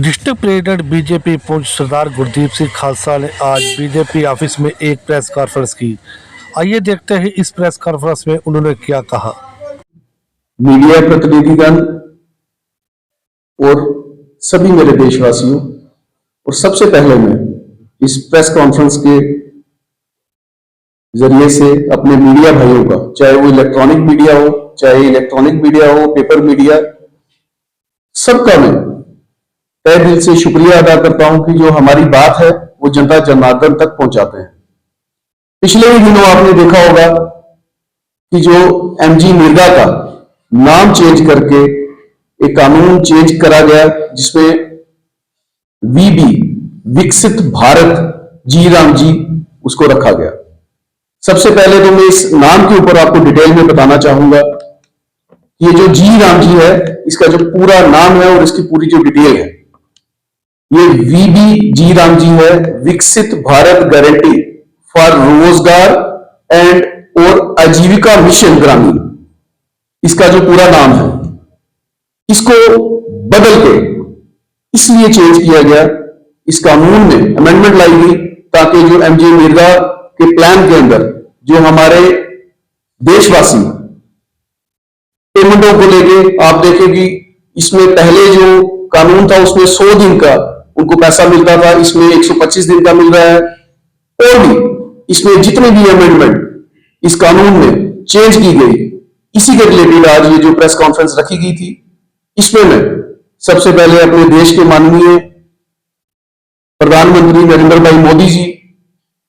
District president BJP Poonch सरदार गुरदीप सिंह खालसा ने आज BJP office में एक प्रेस कॉन्फ्रेंस की। आइए देखते हैं इस प्रेस कॉन्फ्रेंस में उन्होंने क्या कहा। मीडिया प्रतिनिधिगण और सभी मेरे देशवासियों, और सबसे पहले मैं इस प्रेस कॉन्फ्रेंस के जरिए से अपने मीडिया भाइयों का, चाहे वो इलेक्ट्रॉनिक मीडिया हो, चाहे इलेक्ट्रॉनिक मीडिया हो, पेपर मीडिया, सबका मैं तहे दिल से शुक्रिया अदा करता हूं कि जो हमारी बात है वो जनता जनार्दन तक पहुंचाते हैं। पिछले ही दिनों आपने देखा होगा कि जो एमजी मिर्जा का नाम चेंज करके एक कानून चेंज करा गया जिसमें वीबी विकसित भारत जी राम जी उसको रखा गया। सबसे पहले तो मैं इस नाम के ऊपर आपको डिटेल में बताना चाहूंगा। ये जो जी राम जी है, इसका जो पूरा नाम है और इसकी पूरी जो डिटेल है, ये वीबी जी राम जी है, विकसित भारत गारंटी फॉर रोजगार एंड और आजीविका मिशन ग्रामीण, इसका जो पूरा नाम है। इसको बदल के इसलिए चेंज किया गया, इस कानून में अमेंडमेंट लाई गई ताकि जो एमजी मिर्जा के प्लान के अंदर जो हमारे देशवासी पेमेंटों को लेके, आप देखेंगे इसमें पहले जो कानून था उसमें 100 दिन का उनको पैसा मिलता था, इसमें 125 दिन का मिल रहा है। और भी इसमें जितने भी अमेंडमेंट इस कानून में चेंज की गई, इसी के रिलेटेड आज ये जो प्रेस कॉन्फ्रेंस रखी गई थी, इसमें मैं सबसे पहले अपने देश के माननीय प्रधानमंत्री नरेंद्र भाई मोदी जी,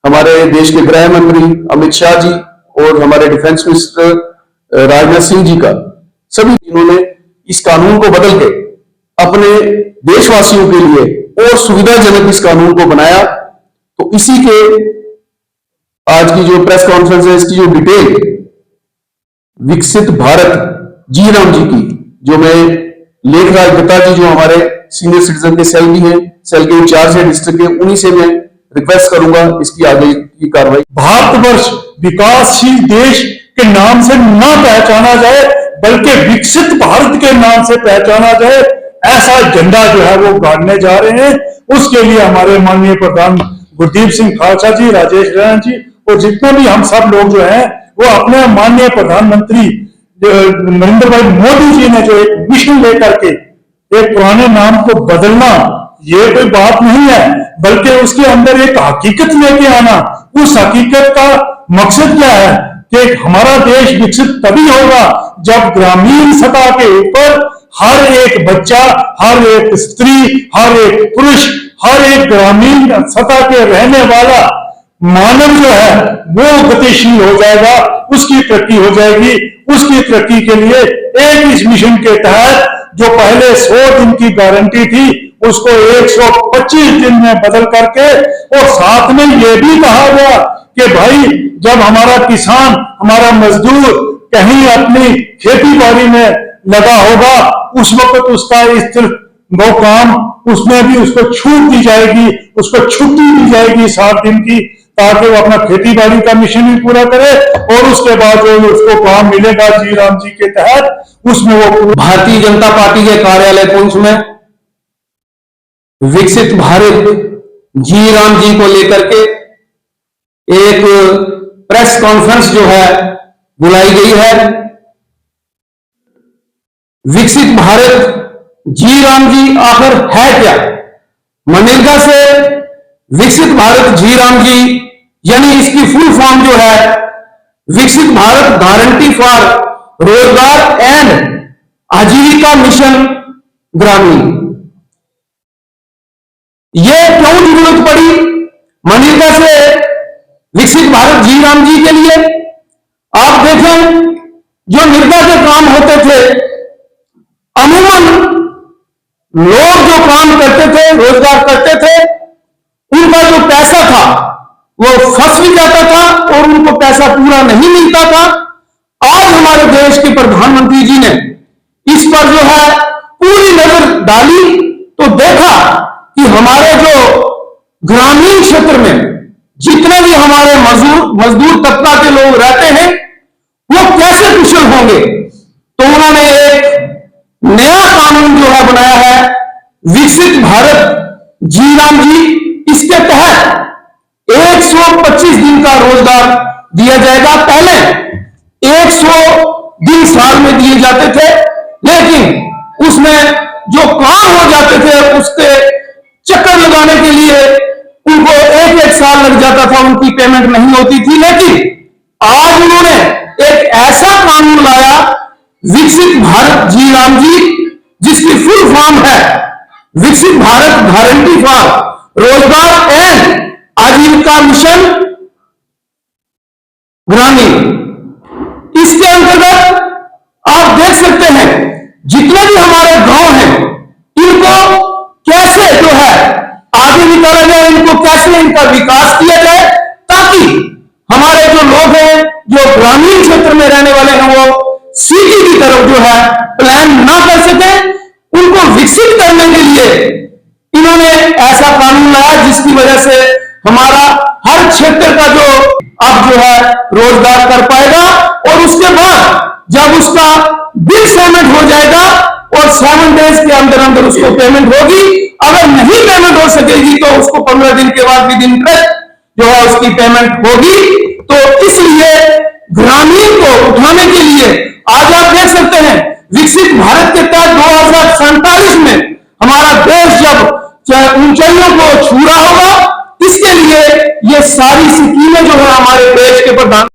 हमारे देश के गृह मंत्री अमित शाह जी और हमारे डिफेंस मिनिस्टर राजनाथ सिंह जी का, सभी जिन्होंने इस कानून को बदल के अपने देशवासियों के लिए और सुविधाजनक इस कानून को बनाया। तो इसी के आज की जो प्रेस कॉन्फ्रेंस है, इसकी जो डिटेल विकसित भारत जी राम जी की, जो मैं लेखराज दत्ता जी जो हमारे सीनियर सिटीजन के सेल भी हैं, सेल के इंचार्ज है डिस्ट्रिक्ट के, उन्हीं से मैं रिक्वेस्ट करूंगा इसकी आगे की कार्रवाई। भारतवर्ष विकासशील देश के नाम से न पहचाना जाए बल्कि विकसित भारत के नाम से पहचाना जाए, ऐसा झंडा जो है वो गाड़ने जा रहे हैं। उसके लिए हमारे माननीय प्रधान गुरदीप सिंह खालसा जी, राजेश रैना जी और जितने भी हम सब लोग जो हैं वो अपने माननीय प्रधानमंत्री नरेंद्र भाई मोदी जी ने जो एक मिशन लेकर के एक पुराने नाम को बदलना, ये कोई बात नहीं है, बल्कि उसके अंदर एक हकीकत लेके आना। उस हकीकत का मकसद क्या है कि हमारा देश विकसित तभी होगा जब ग्रामीण सतह के ऊपर हर एक बच्चा, हर एक स्त्री, हर एक पुरुष, हर एक ग्रामीण सतह के रहने वाला मानव जो है वो गतिशील हो जाएगा, उसकी तरक्की हो जाएगी। उसकी तरक्की के लिए एक इस मिशन के तहत जो पहले 100 दिन की गारंटी थी उसको 125 दिन में बदल करके, और साथ में यह भी कहा गया कि भाई जब हमारा किसान, हमारा मजदूर कहीं अपनी खेती बाड़ी में लगा होगा, उस वक्त उसका इस वो काम, उसमें भी उसको छूट दी जाएगी, उसको छुट्टी दी जाएगी 7 दिन की, ताकि वो अपना खेती बाड़ी का मिशन भी पूरा करे। और उसके बाद जो उसको काम मिलेगा जी राम जी के तहत, उसमें वो भारतीय जनता पार्टी के कार्यालय पुंछ में विकसित भारत जी राम जी को लेकर के एक प्रेस कॉन्फ्रेंस जो है बुलाई गई है। विकसित भारत जी राम जी आखिर है क्या? मनरेगा से विकसित भारत जी राम जी, यानी इसकी फुल फॉर्म जो है विकसित भारत गारंटी फॉर रोजगार एंड आजीविका मिशन ग्रामीण। यह क्यों जरूरत पड़ी मनरेगा से विकसित भारत जी राम जी के लिए? आप देखें, जो निर्गा के काम होते थे, अमूमन लोग जो काम करते थे, रोजगार करते थे, उनका जो पैसा था वो फंस भी जाता था और उनको पैसा पूरा नहीं मिलता था। आज हमारे देश के प्रधानमंत्री जी ने इस पर जो है पूरी नजर डाली तो देखा कि हमारे जो ग्रामीण क्षेत्र में जितने भी हमारे मजदूर तबका के लोग रहते हैं वो कैसे कुशल होंगे। तो उन्होंने एक नया कानून जो है बनाया है विकसित भारत जी राम जी, इसके तहत 125 दिन का रोजगार दिया जाएगा। पहले 100 दिन साल में दिए जाते थे, लेकिन उसमें जो काम हो जाते थे उसके चक्कर लगाने के लिए उनको एक साल लग जाता था, उनकी पेमेंट नहीं होती थी। लेकिन आज उन्होंने एक ऐसा कानून लाया, विकसित भारत जी राम जी, जिसकी फुल फॉर्म है विकसित भारत गारंटी फॉर रोजगार एंड आजीविका मिशन ग्रामीण। इसके अंतर्गत आप देख सकते हैं जितने भी हमारे गांव हैं, इनको कैसे जो है आगे निकाला जाए, इनको कैसे इनका विकास किया जाए, ताकि हमारे जो लोग हैं, जो ग्रामीण क्षेत्र में रहने वाले हैं, वो सिटी की तरफ जो है प्लान ना कर सके। उनको विकसित करने के लिए इन्होंने ऐसा कानून लाया जिसकी वजह से हमारा हर क्षेत्र का जो अब जो है रोजगार कर पाएगा, और उसके बाद जब उसका बिल पेमेंट हो जाएगा और 7 डेज के अंदर अंदर उसको पेमेंट होगी। अगर नहीं पेमेंट हो सकेगी तो उसको 15 दिन के बाद विद इंटरेस्ट जो है उसकी पेमेंट होगी। तो इसलिए ग्रामीण को उठाने के लिए आज आप देख सकते हैं विकसित भारत के तहत 2047 में हमारा देश जब ऊंचाइयों को छू रहा होगा, इसके लिए ये सारी स्कीमें जो है हमारे देश के प्रधान